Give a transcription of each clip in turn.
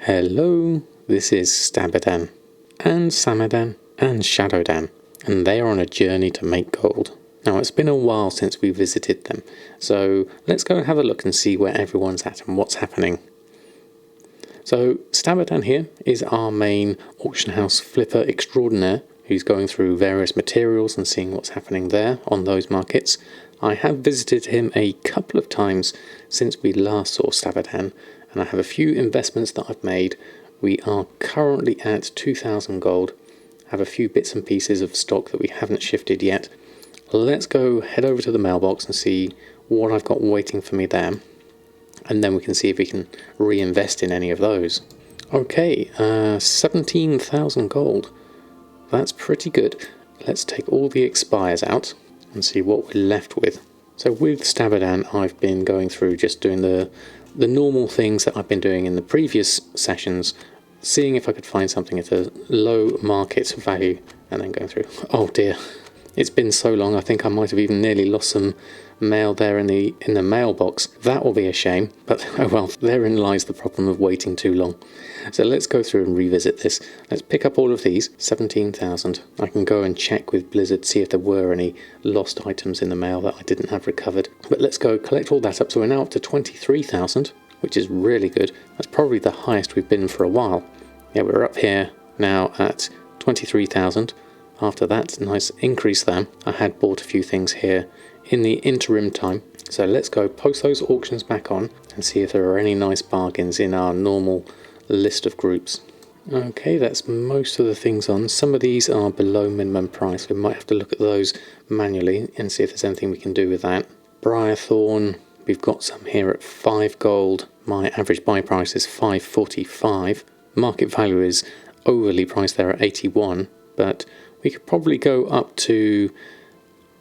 Hello, this is Stabadan, and Samadan, and Shadowdan, and they are on a journey to make gold. Now, it's been a while since we visited them, so let's go and have a look and see where everyone's at and what's happening. So, Stabadan here is our main auction house flipper extraordinaire, who's going through various materials and seeing what's happening there on those markets. I have visited him a couple of times since we last saw Stabadan, and I have a few investments that I've made. We are currently at 2,000 gold, have a few bits and pieces of stock that we haven't shifted yet. Let's go head over to the mailbox and see what I've got waiting for me there, and then we can see if we can reinvest in any of those. Okay, 17,000 gold. That's pretty good. Let's take all the expires out and see what we're left with. So with Stabadan, I've been going through just doing the normal things that I've been doing in the previous sessions, seeing if I could find something at a low market value, and then going through. Oh dear, it's been so long, I think I might have even nearly lost some mail there in the mailbox. That will be a shame, but oh well, therein lies the problem of waiting too long. So let's go through and revisit this. Let's pick up all of these, 17,000. I can go and check with Blizzard, see if there were any lost items in the mail that I didn't have recovered. But let's go collect all that up. So we're now up to 23,000, which is really good. That's probably the highest we've been for a while. Yeah, we're up here now at 23,000. After that nice increase there, I had bought a few things here in the interim time. So let's go post those auctions back on and see if there are any nice bargains in our normal list of groups. Okay, that's most of the things on. Some of these are below minimum price. We might have to look at those manually and see if there's anything we can do with that. Briarthorn, we've got some here at 5 gold. My average buy price is 545. Market value is overly priced there at 81, but we could probably go up to,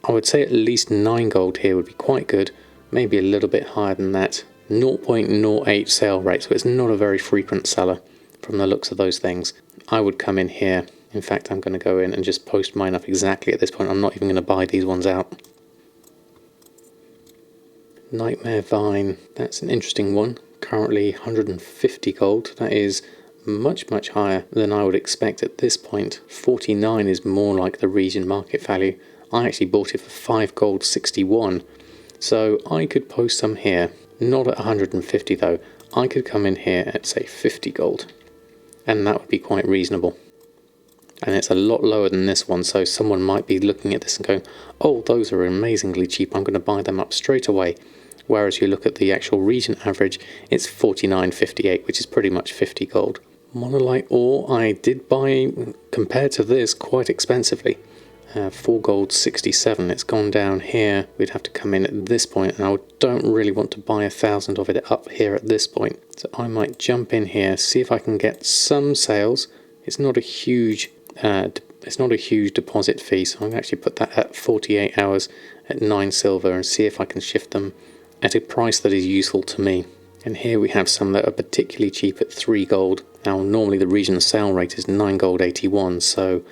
I would say at least 9 gold here would be quite good, maybe a little bit higher than that. 0.08 sale rate, so it's not a very frequent seller from the looks of those things. I would come in here. In fact, I'm going to go in and just post mine up exactly at this point. I'm not even going to buy these ones out. Nightmare Vine, that's an interesting one. Currently 150 gold. That is much higher than I would expect at this point. 49 is more like the region market value. I actually bought it for 5 gold 61, so I could post some here, not at 150 though. I could come in here at say 50 gold, and that would be quite reasonable. And it's a lot lower than this one, so someone might be looking at this and going, oh, those are amazingly cheap, I'm going to buy them up straight away. Whereas you look at the actual region average, it's 49.58, which is pretty much 50 gold. Monolite ore I did buy, compared to this, quite expensively. 4 gold 67. It's gone down here. We'd have to come in at this point, and I don't really want to buy 1,000 of it up here at this point. So I might jump in here, see if I can get some sales. It's not a huge deposit fee, so I'm going to actually put that at 48 hours at 9 silver and see if I can shift them at a price that is useful to me. And here we have some that are particularly cheap at 3 gold. Now normally the region sale rate is 9 gold 81, so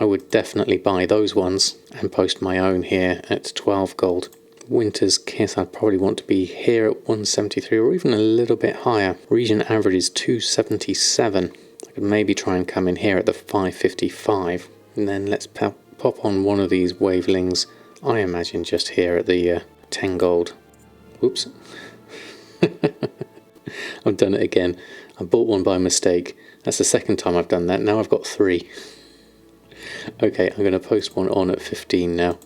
I would definitely buy those ones and post my own here at 12 gold. Winter's Kiss, I'd probably want to be here at 173 or even a little bit higher. Region average is 277. I could maybe try and come in here at the 555. And then let's pop on one of these wavelings. I imagine just here at the 10 gold. Whoops. I've done it again. I bought one by mistake. That's the second time I've done that. Now I've got 3. Okay, I'm going to post one on at 15 now.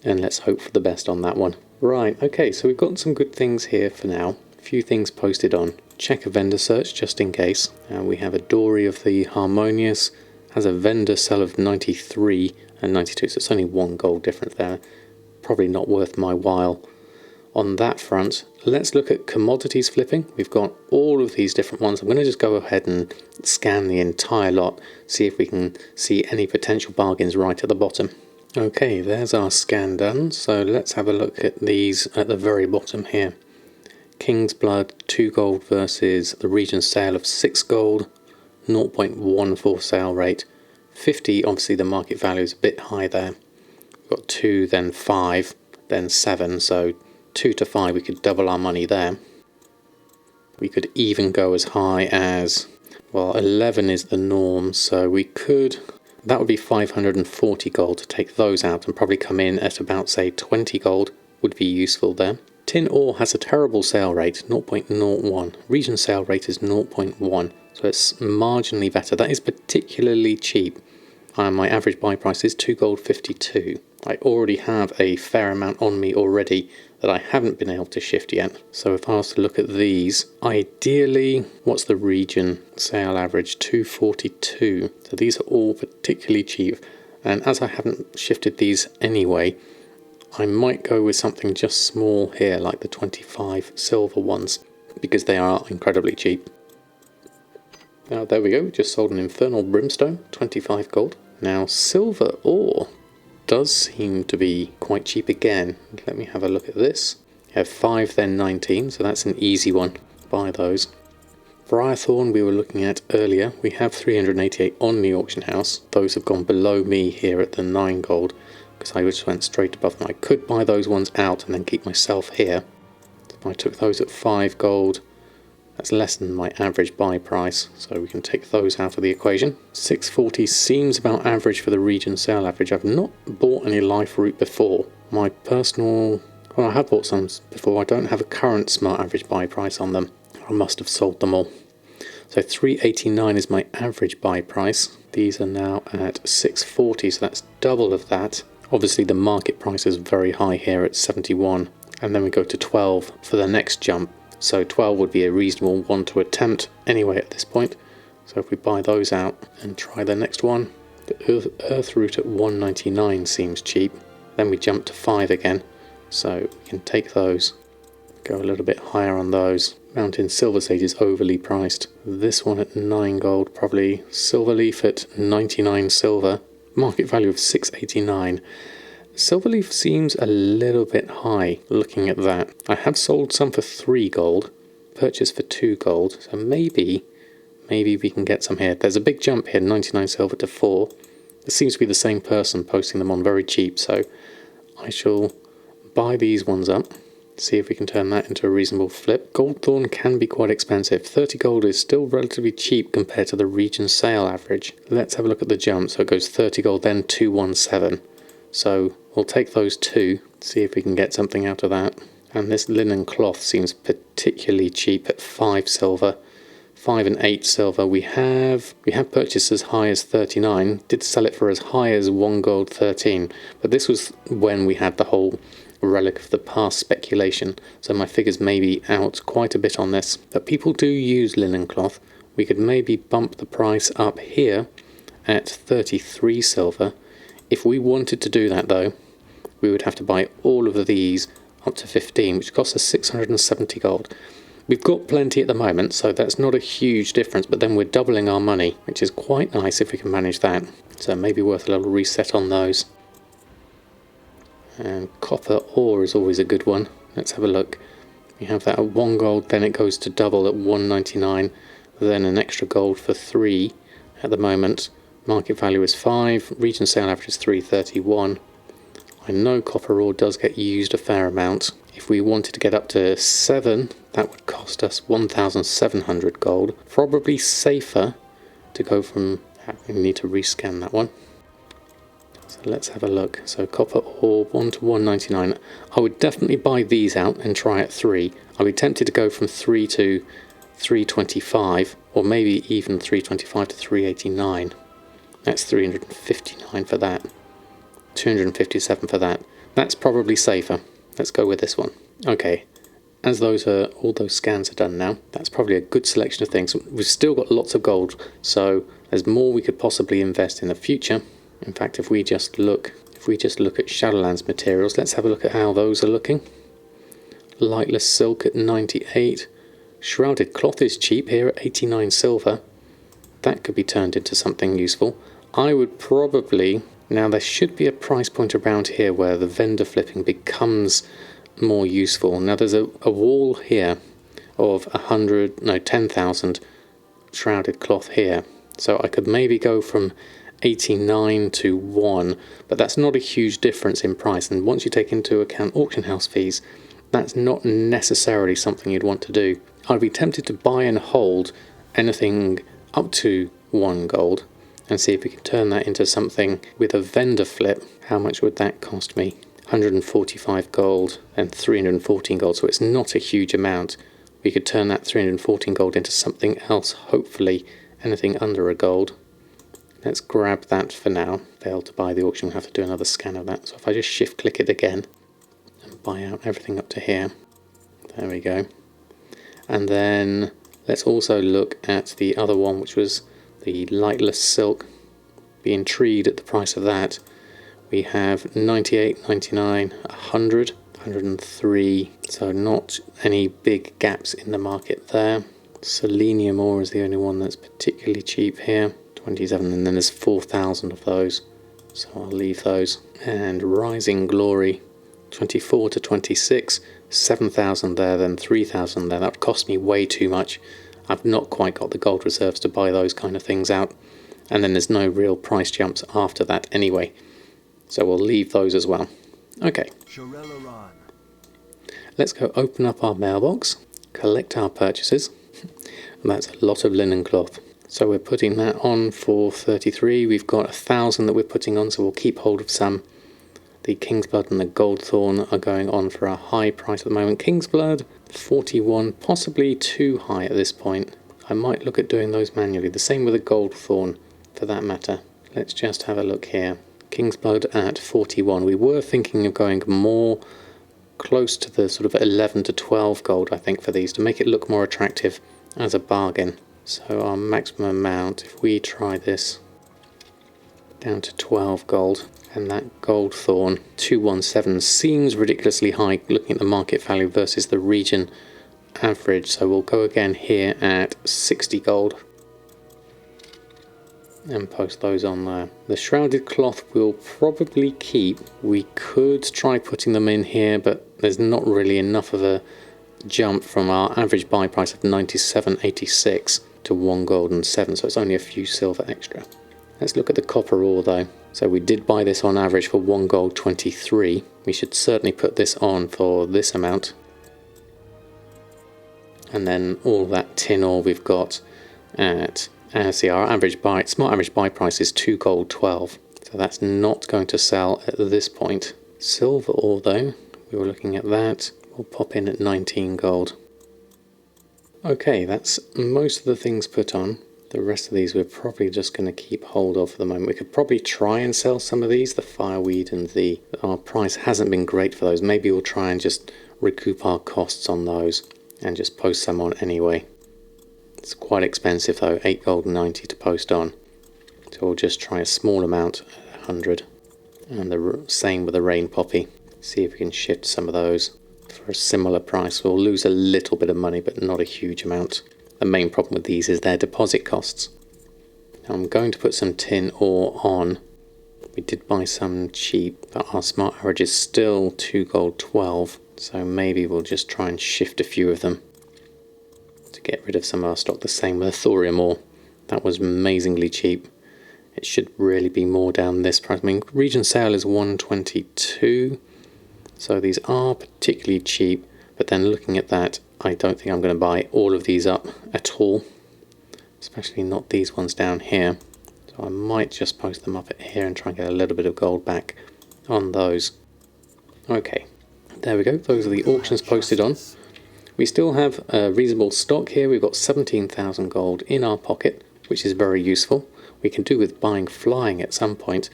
And let's hope for the best on that one. Right, okay, so we've got some good things here for now. A few things posted on. Check a vendor search just in case. We have a Dory of the Harmonious. Has a vendor sell of 93 and 92, so it's only 1 gold difference there. Probably not worth my while. On that front, let's look at commodities flipping. We've got all of these different ones. I'm going to just go ahead and scan the entire lot, see if we can see any potential bargains right at the bottom. Okay, there's our scan done. So let's have a look at these at the very bottom here. King's Blood, 2 gold versus the region sale of 6 gold, 0.14 sale rate. 50, obviously the market value is a bit high there. We've got 2, then 5, then 7, so 2 to 5, we could double our money there. We could even go as high as, well, 11 is the norm, so we could, that would be 540 gold to take those out and probably come in at about, say, 20 gold would be useful there. Tin ore has a terrible sale rate, 0.01. Region sale rate is 0.1, so it's marginally better. That is particularly cheap. My average buy price is 2 gold 52. I already have a fair amount on me already that I haven't been able to shift yet. So if I was to look at these, ideally, what's the region sale average? 242. So these are all particularly cheap. And as I haven't shifted these anyway, I might go with something just small here, like the 25 silver ones, because they are incredibly cheap. Now there we go, we just sold an infernal brimstone, 25 gold. Now silver ore does seem to be quite cheap again. Let me have a look at this. You have 5 then 19, so that's an easy one. Buy those. Briarthorn we were looking at earlier, we have 388 on the auction house. Those have gone below me here at the 9 gold, because I just went straight above them. I could buy those ones out and then keep myself here. If I took those at 5 gold, that's less than my average buy price, so we can take those out of the equation. 640 seems about average for the region sale average. I've not bought any life root before. My personal, well, I have bought some before. I don't have a current smart average buy price on them. I must have sold them all. So 389 is my average buy price. These are now at 640, so that's double of that. Obviously the market price is very high here at 71, and then we go to 12 for the next jump. So 12 would be a reasonable one to attempt anyway at this point. So if we buy those out and try the next one, the earth root at 199 seems cheap. Then we jump to 5 again, so we can take those, go a little bit higher on those. Mountain silver sage is overly priced. This one at 9 gold, probably. Silver leaf at 99 silver, market value of 689. Silverleaf seems a little bit high looking at that. I have sold some for 3 gold, purchased for 2 gold, so maybe we can get some here. There's a big jump here, 99 silver to 4. It seems to be the same person posting them on very cheap, so I shall buy these ones up, see if we can turn that into a reasonable flip. Goldthorn can be quite expensive. 30 gold is still relatively cheap compared to the region sale average. Let's have a look at the jump. So it goes 30 gold, then 217. So we'll take those 2, see if we can get something out of that. And this linen cloth seems particularly cheap at 5 silver, 5 and 8 silver. We have purchased as high as 39, did sell it for as high as 1 gold 13, but this was when we had the whole relic of the past speculation, so my figures may be out quite a bit on this. But people do use linen cloth. We could maybe bump the price up here at 33 silver. If we wanted to do that though, we would have to buy all of these up to 15, which costs us 670 gold. We've got plenty at the moment, so that's not a huge difference, but then we're doubling our money, which is quite nice if we can manage that. So maybe worth a little reset on those. And copper ore is always a good one. Let's have a look. We have that at 1 gold, then it goes to double at 199, then an extra gold for 3 at the moment. Market value is 5, region sale average is 331. I know copper ore does get used a fair amount. If we wanted to get up to 7, that would cost us 1,700 gold. Probably safer to go from, we need to rescan that one. So let's have a look. So copper ore 1 to 199. I would definitely buy these out and try at 3. I'd be tempted to go from 3 to 325, or maybe even 325 to 389. That's 359 for that. 257 for that. That's probably safer. Let's go with this one. Okay, as all those scans are done now, that's probably a good selection of things. We've still got lots of gold, so there's more we could possibly invest in the future. In fact, if we just look at Shadowlands materials, let's have a look at how those are looking. Lightless silk at 98. Shrouded cloth is cheap here at 89 silver. That could be turned into something useful. I would probably, now there should be a price point around here where the vendor flipping becomes more useful. Now there's a wall here of 10,000 shrouded cloth here. So I could maybe go from 89 to 1, but that's not a huge difference in price. And once you take into account auction house fees, that's not necessarily something you'd want to do. I'd be tempted to buy and hold anything up to 1 gold and see if we can turn that into something with a vendor flip. How much would that cost me? 145 gold and 314 gold, so it's not a huge amount. We could turn that 314 gold into something else, hopefully anything under a gold. Let's grab that for now. Fail to buy the auction, we'll have to do another scan of that. So if I just shift click it again and buy out everything up to here. There we go. And then let's also look at the other one, which was the lightless silk. Be intrigued at the price of that. We have 98, 99, 100, 103, so not any big gaps in the market there. Selenium ore is the only one that's particularly cheap here, 27, and then there's 4,000 of those, so I'll leave those. And Rising Glory, 24 to 26, 7,000 there, then 3,000 there. That would cost me way too much. I've not quite got the gold reserves to buy those kind of things out, and then there's no real price jumps after that anyway. So we'll leave those as well. Okay. Let's go open up our mailbox, collect our purchases, and that's a lot of linen cloth. So we're putting that on for 33. We've got 1,000 that we're putting on, so we'll keep hold of some. The King's Blood and the Goldthorn are going on for a high price at the moment. King's Blood, 41, possibly too high at this point. I might look at doing those manually. The same with the Goldthorn, for that matter. Let's just have a look here. King's Blood at 41. We were thinking of going more close to the sort of 11 to 12 gold, I think, for these, to make it look more attractive as a bargain. So our maximum amount, if we try this down to 12 gold, and that Goldthorn 217 seems ridiculously high looking at the market value versus the region average. So we'll go again here at 60 gold and post those on there. The shrouded cloth we'll probably keep. We could try putting them in here, but there's not really enough of a jump from our average buy price of 97.86 to 1 gold and 7, so it's only a few silver extra. Let's look at the copper ore though. So we did buy this on average for 1 gold 23. We should certainly put this on for this amount. And then all that tin ore we've got at, see, our average buy, smart average buy price is 2 gold 12. So that's not going to sell at this point. Silver ore though, we were looking at that. We'll pop in at 19 gold. Okay, that's most of the things put on. The rest of these we're probably just going to keep hold of for the moment. We could probably try and sell some of these, the fireweed and the... Our price hasn't been great for those. Maybe we'll try and just recoup our costs on those and just post some on anyway. It's quite expensive though, 8 gold 90 to post on. So we'll just try a small amount at 100. And the same with the rain poppy. See if we can shift some of those for a similar price. We'll lose a little bit of money, but not a huge amount. The main problem with these is their deposit costs. Now I'm going to put some tin ore on. We did buy some cheap, but our smart average is still 2 gold 12, so maybe we'll just try and shift a few of them to get rid of some of our stock. The same with the thorium ore. That was amazingly cheap. It should really be more down this price. I mean, region sale is 122, so these are particularly cheap, but then looking at that, I don't think I'm going to buy all of these up at all, especially not these ones down here. So I might just post them up at here and try and get a little bit of gold back on those. Okay, there we go. Those are the auctions posted on. We still have a reasonable stock here. We've got 17,000 gold in our pocket, which is very useful. We can do with buying flying at some point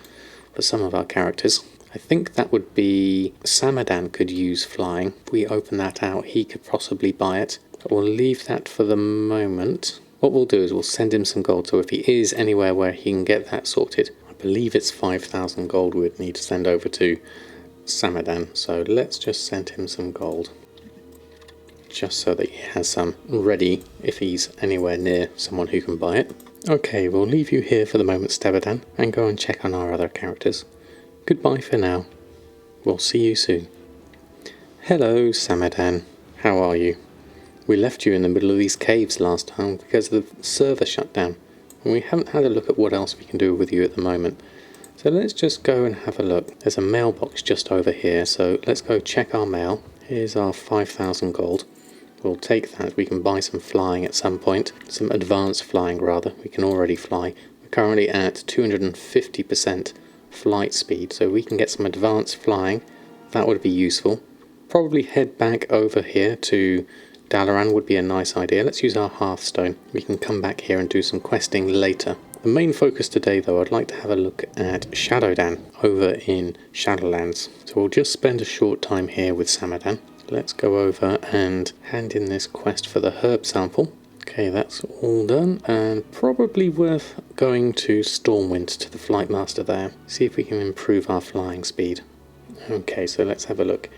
for some of our characters. I think that would be Samadan could use flying. If we open that out, he could possibly buy it. But we'll leave that for the moment. What we'll do is we'll send him some gold. So if he is anywhere where he can get that sorted, I believe it's 5,000 gold we'd need to send over to Samadan. So let's just send him some gold, just so that he has some ready if he's anywhere near someone who can buy it. Okay, we'll leave you here for the moment, Stabadan, and go and check on our other characters. Goodbye for now. We'll see you soon. Hello, Samadan. How are you? We left you in the middle of these caves last time because the server shut down, and we haven't had a look at what else we can do with you at the moment. So let's just go and have a look. There's a mailbox just over here, so let's go check our mail. Here's our 5,000 gold. We'll take that. We can buy some flying at some point. Some advanced flying, rather. We can already fly. We're currently at 250% flight speed, so we can get some advanced flying. That would be useful. Probably head back over here to Dalaran would be a nice idea. Let's use our Hearthstone. We can come back here and do some questing later. The main focus today, though, I'd like to have a look at Shadowdan over in Shadowlands. So we'll just spend a short time here with Samadan. Let's go over and hand in this quest for the herb sample. Okay, that's all done, and probably worth going to Stormwind to the Flight Master there. See if we can improve our flying speed. Okay, so let's have a look.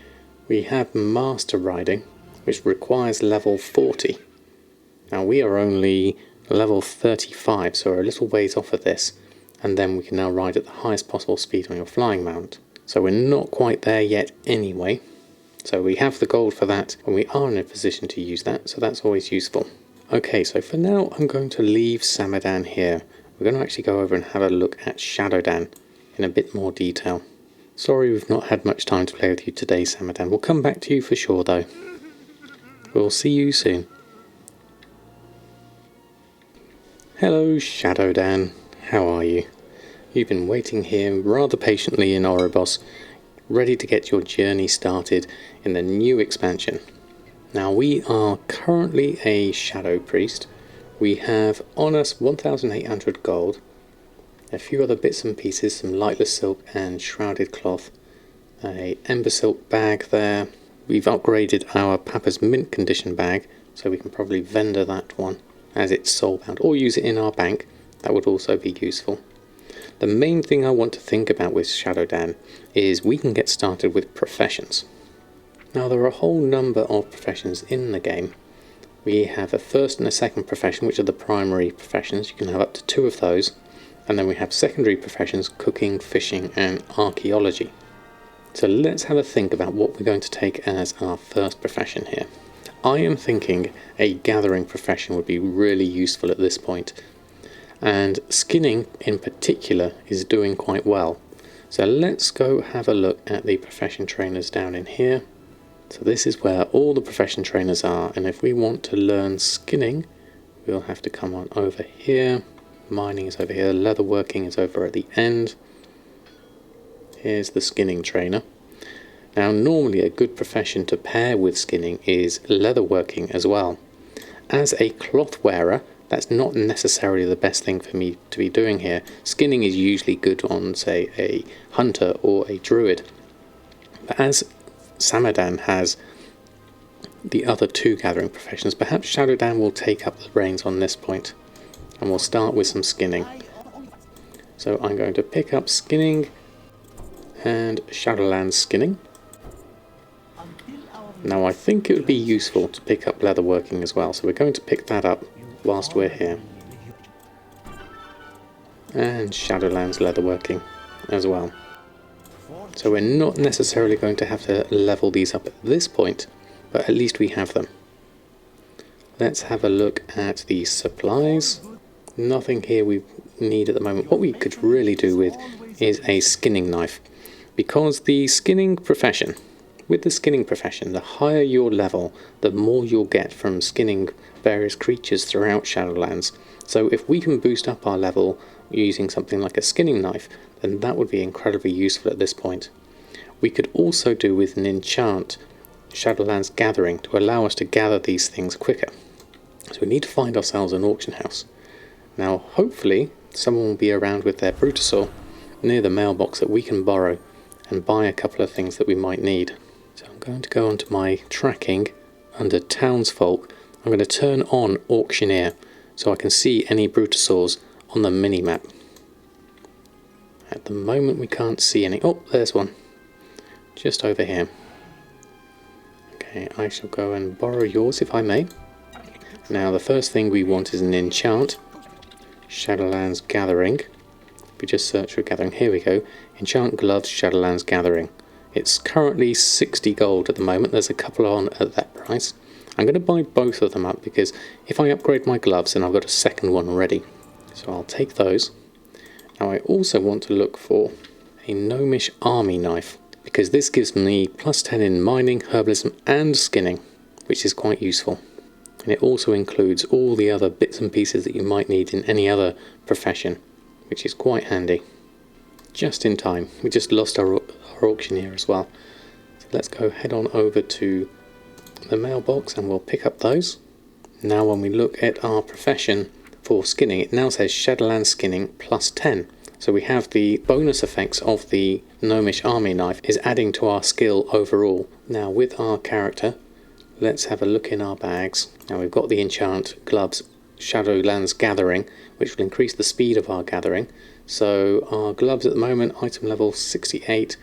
We have Master Riding, which requires level 40. Now we are only level 35, so we're a little ways off of this, and then we can now ride at the highest possible speed on your flying mount. So we're not quite there yet anyway. So we have the gold for that, and we are in a position to use that, so that's always useful. Okay, so for now I'm going to leave Samadan here. We're going to actually go over and have a look at Shadowdan in a bit more detail. Sorry we've not had much time to play with you today, Samadan. We'll come back to you for sure though. We'll see you soon. Hello Shadowdan, how are you? You've been waiting here rather patiently in Oribos, ready to get your journey started in the new expansion. Now we are currently a Shadow Priest. We have on us 1,800 gold, a few other bits and pieces, some lightless silk and shrouded cloth, a ember silk bag there. We've upgraded our Papa's mint condition bag, so we can probably vendor that one as it's soulbound, or use it in our bank. That would also be useful. The main thing I want to think about with Shadowdan is we can get started with professions. Now there are a whole number of professions in the game. We have a first and a second profession, which are the primary professions. You can have up to 2 of those. And then we have secondary professions, cooking, fishing and archaeology. So let's have a think about what we're going to take as our first profession here. I am thinking a gathering profession would be really useful at this point. And skinning in particular is doing quite well. So let's go have a look at the profession trainers down in here. So this is where all the profession trainers are, and if we want to learn skinning, we'll have to come on over here. Mining is over here, leatherworking is over at the end. Here's the skinning trainer. Now normally a good profession to pair with skinning is leatherworking as well. As a cloth wearer, that's not necessarily the best thing for me to be doing here. Skinning is usually good on, say, a hunter or a druid. But as Samadan has the other 2 gathering professions, perhaps Shadowdan will take up the reins on this point. And we'll start with some skinning. So I'm going to pick up skinning and Shadowland skinning. Now I think it would be useful to pick up leatherworking as well, so we're going to pick that up whilst we're here. And Shadowlands leatherworking as well. So we're not necessarily going to have to level these up at this point, but at least we have them. Let's have a look at the supplies. Nothing here we need at the moment. What we could really do with is a skinning knife, because the skinning profession, with the skinning profession, the higher your level, the more you'll get from skinning various creatures throughout Shadowlands. So if we can boost up our level using something like a skinning knife, then that would be incredibly useful at this point. We could also do with an enchant Shadowlands gathering to allow us to gather these things quicker. So we need to find ourselves an auction house. Now hopefully someone will be around with their Brutosaur near the mailbox that we can borrow and buy a couple of things that we might need. So I'm going to go onto my tracking under Townsfolk. I'm going to turn on Auctioneer so I can see any Brutosaurs on the mini-map. At the moment we can't see any. Oh, there's one. Just over here. Okay, I shall go and borrow yours if I may. Now the first thing we want is an enchant. Shadowlands Gathering. We just search for Gathering. Here we go. Enchant Gloves Shadowlands Gathering. It's currently 60 gold at the moment. There's a couple on at that price. I'm going to buy both of them up because if I upgrade my gloves then I've got a second one already. So I'll take those. Now I also want to look for a gnomish army knife because this gives me +10 in mining, herbalism and skinning. which is quite useful. And it also includes all the other bits and pieces that you might need in any other profession, which is quite handy. Just in time. We just lost our auctioneer as well. So let's go head on over to the mailbox and we'll pick up those. Now when we look at our profession for skinning, it now says Shadowdan Skinning plus 10. So we have the bonus effects of the gnomish army knife is adding to our skill overall. Now with our character, let's have a look in our bags. Now we've got the enchant gloves Shadowlands Gathering, which will increase the speed of our gathering. So our gloves at the moment, item level 68,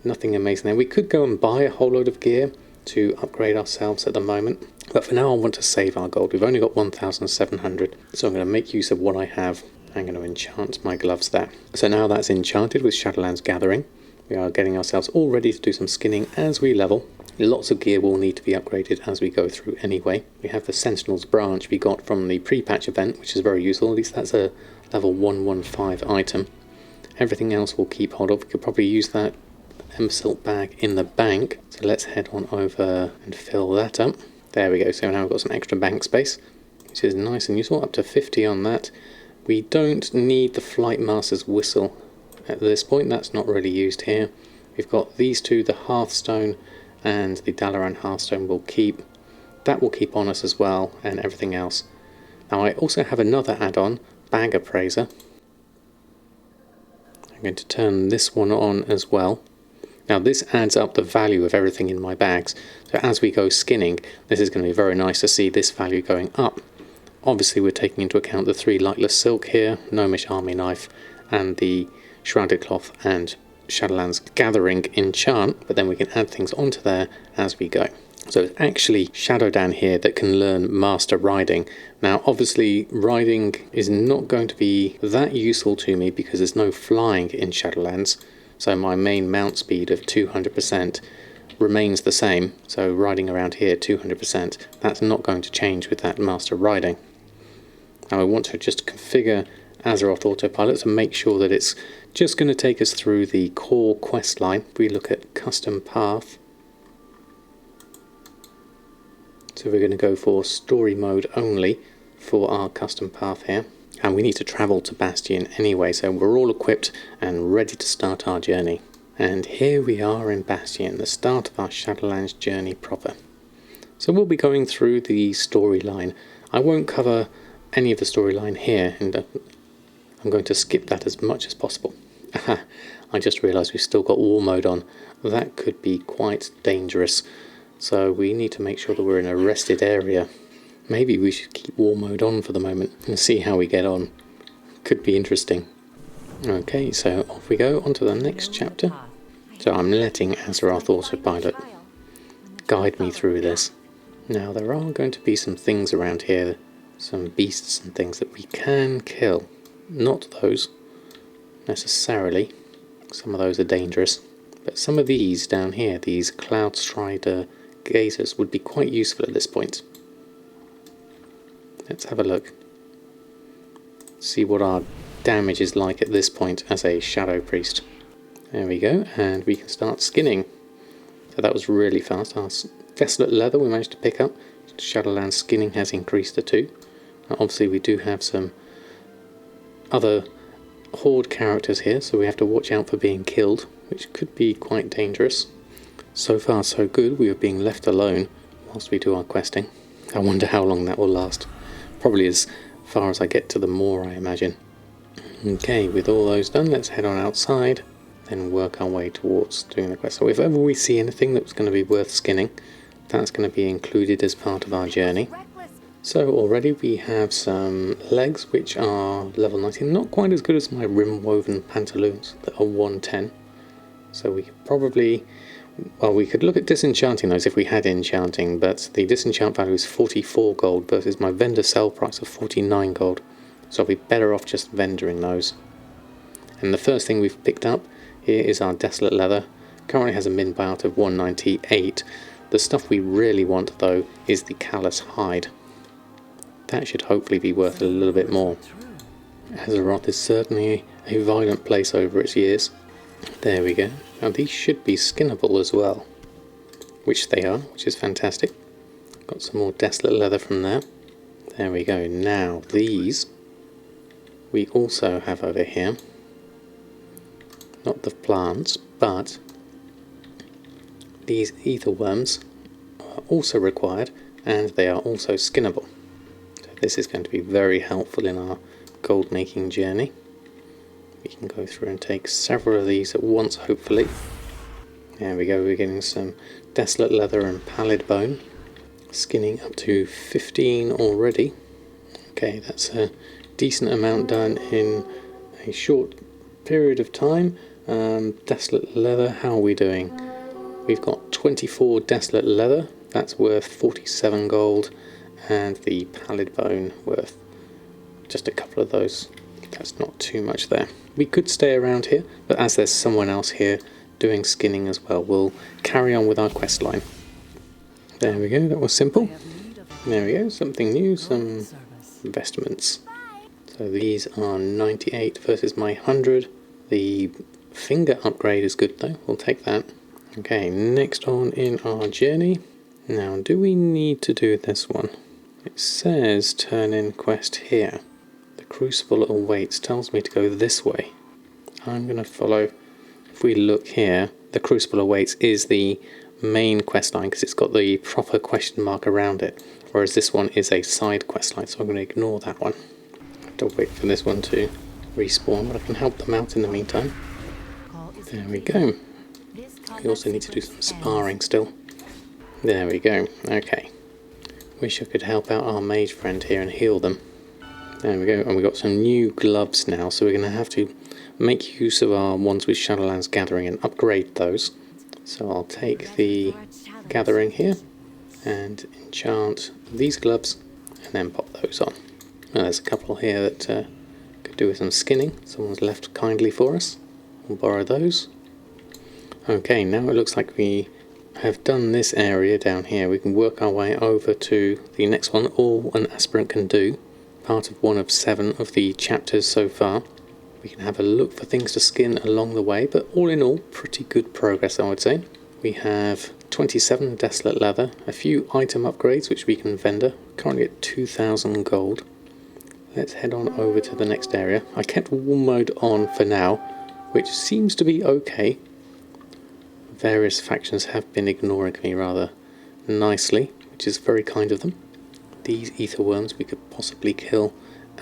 nothing amazing there. We could go and buy a whole load of gear to upgrade ourselves at the moment, but for now I want to save our gold. We've only got 1,700, so I'm going to make use of what I have. I'm going to enchant my gloves there. So now that's enchanted with Shadowlands Gathering. We are getting ourselves all ready to do some skinning as we level. Lots of gear will need to be upgraded as we go through anyway. We have the Sentinel's branch we got from the pre-patch event, which is very useful. At least that's a level 115 item. Everything else we'll keep hold of. We could probably use that silk bag in the bank. So let's head on over and fill that up. There we go. So now we've got some extra bank space, which is nice and useful. Up to 50 on that. We don't need the Flight Master's whistle at this point. That's not really used here. We've got these two, the Hearthstone and the Dalaran Hearthstone will keep. That will keep on us as well, and everything else. Now I also have another add-on, Bag Appraiser. I'm going to turn this one on as well. Now this adds up the value of everything in my bags. So as we go skinning, this is going to be very nice to see this value going up. Obviously we're taking into account the 3 lightless silk here, gnomish army knife, and the shrouded cloth and Shadowlands Gathering enchant, but then we can add things onto there as we go. So it's actually Shadowdan here that can learn Master Riding. Now obviously riding is not going to be that useful to me because there's no flying in Shadowlands, so my main mount speed of 200% remains the same. So riding around here 200%, that's not going to change with that Master Riding. Now I want to just configure Azeroth Autopilot to make sure that it's just going to take us through the core quest line. If we look at custom path, so we're going to go for story mode only for our custom path here, and we need to travel to Bastion anyway, so we're all equipped and ready to start our journey. And here we are in Bastion, the start of our Shadowlands journey proper. So we'll be going through the storyline. I won't cover any of the storyline here, and I'm going to skip that as much as possible. Aha, I just realised we've still got war mode on. That could be quite dangerous. So we need to make sure that we're in a rested area. Maybe we should keep war mode on for the moment and see how we get on. Could be interesting. Okay, so off we go on to the next chapter. So I'm letting Azeroth Autopilot guide me through this. Now there are going to be some things around here, some beasts and things that we can kill. Not those necessarily, some of those are dangerous, but some of these down here, these Cloud Strider gazers, would be quite useful at this point. Let's have a look, see what our damage is like at this point as a Shadow Priest. There we go, and we can start skinning. So that was really fast. Our Desolate Leather we managed to pick up. Shadowland Skinning has increased to 2. Now obviously we do have some other horde characters here, so we have to watch out for being killed, which could be quite dangerous. So far so good, we are being left alone whilst we do our questing. I wonder how long that will last. Probably as far as I get to the moor, I imagine. Okay, with all those done, let's head on outside, then work our way towards doing the quest. So if ever we see anything that's going to be worth skinning, that's going to be included as part of our journey. So already we have some legs which are level 19, not quite as good as my rim woven pantaloons that are 110. So we could probably, well, we could look at disenchanting those if we had enchanting, but the disenchant value is 44 gold versus my vendor sell price of 49 gold. So I'll be better off just vendoring those. And the first thing we've picked up here is our Desolate Leather. Currently has a min buyout of 198. The stuff we really want though is the Callous Hide. That should hopefully be worth a little bit more. Azeroth is certainly a violent place over its years. There we go. Now these should be skinnable as well, which they are, which is fantastic. Got some more desolate leather from there. There we go. Now these we also have over here. Not the plants, but these ether worms are also required, and they are also skinnable. So this is going to be very helpful in our gold making journey. We can go through and take several of these at once, hopefully. There we go, we're getting some desolate leather and pallid bone. Skinning up to 15 already. Okay, that's a decent amount done in a short period of time. Desolate leather, how are we doing? We've got 24 desolate leather, that's worth 47 gold, and the pallid bone worth just a couple of those. That's not too much there. We could stay around here, but as there's someone else here doing skinning as well, we'll carry on with our quest line. There we go, that was simple. There we go, something new, some investments. So these are 98 versus my 100. The finger upgrade is good though, we'll take that. Okay, next on in our journey. Now, do we need to do this one? It says turn in quest here. The crucible awaits, tells me to go this way. I'm going to follow. If we look here, the crucible awaits is the main quest line because it's got the proper question mark around it, whereas this one is a side quest line, so I'm going to ignore that one. I have to wait for this one to respawn, but I can help them out in the meantime. There we go. We also need to do some sparring still. There we go. Okay. Wish I could help out our mage friend here and heal them. There we go. And we've got some new gloves now, so we're going to have to make use of our ones with Shadowlands Gathering and upgrade those. So I'll take the Gathering here and enchant these gloves and then pop those on. Now, there's a couple here that could do with some skinning. Someone's left kindly for us. We'll borrow those. Okay, now it looks like we have done this area down here. We can work our way over to the next one, all an aspirant can do. Part of one of 7 of the chapters so far. We can have a look for things to skin along the way, but all in all, pretty good progress, I would say. We have 27 desolate leather, a few item upgrades which we can vendor, currently at 2,000 gold. Let's head on over to the next area. I kept war mode on for now, which seems to be okay. Various factions have been ignoring me rather nicely, which is very kind of them. These ether worms we could possibly kill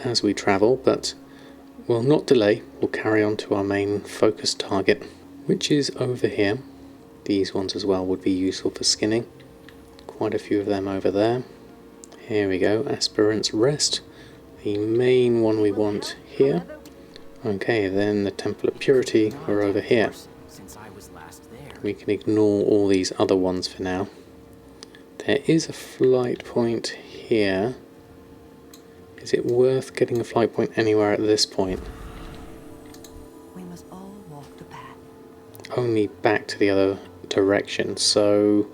as we travel, but we'll not delay. We'll carry on to our main focus target, which is over here. These ones as well would be useful for skinning. Quite a few of them over there. Here we go, Aspirant's Rest. The main one we want here. Okay, then the Temple of Purity are over here. We can ignore all these other ones for now. There is a flight point here. Is it worth getting a flight point anywhere at this point? We must all walk the path. Only back to the other direction, so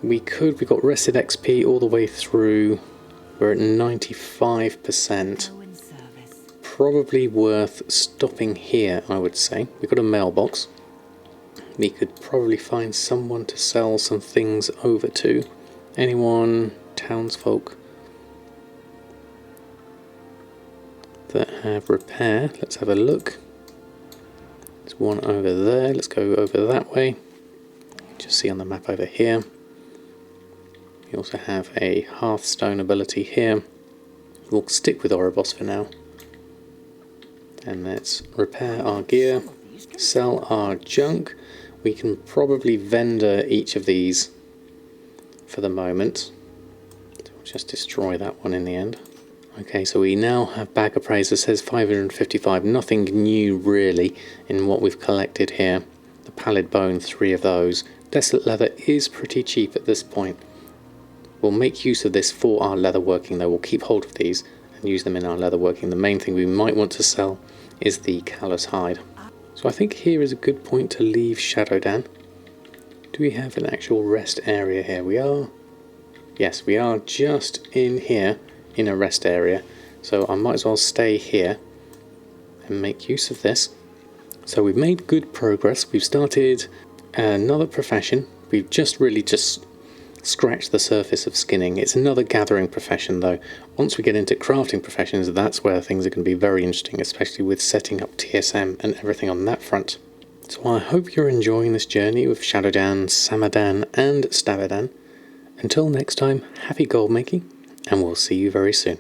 we've got rested XP all the way through. We're at 95%. Probably worth stopping here, I would say. We've got a mailbox. We could probably find someone to sell some things over to. Anyone, townsfolk that have repair. Let's have a look. There's one over there. Let's go over that way. Just see on the map over here. We also have a Hearthstone ability here. We'll stick with Oribos for now. And let's repair our gear, sell our junk. We can probably vendor each of these for the moment. So we'll just destroy that one in the end. Okay, so we now have bag appraiser, says 555. Nothing new really in what we've collected here. The pallid bone, 3 of those. Desolate leather is pretty cheap at this point. We'll make use of this for our leather working though. We'll keep hold of these and use them in our leather working. The main thing we might want to sell is the callous hide. So I think here is a good point to leave Shadowdan. Do we have an actual rest area here? We are. Yes, we are just in here in a rest area. So I might as well stay here and make use of this. So we've made good progress. We've started another profession. We've just scratch the surface of skinning. It's another gathering profession though. Once we get into crafting professions, that's where things are going to be very interesting, especially with setting up TSM and everything on that front. So I hope you're enjoying this journey with Shadowdan, Samadan and Stabadan. Until next time, happy gold making, and we'll see you very soon.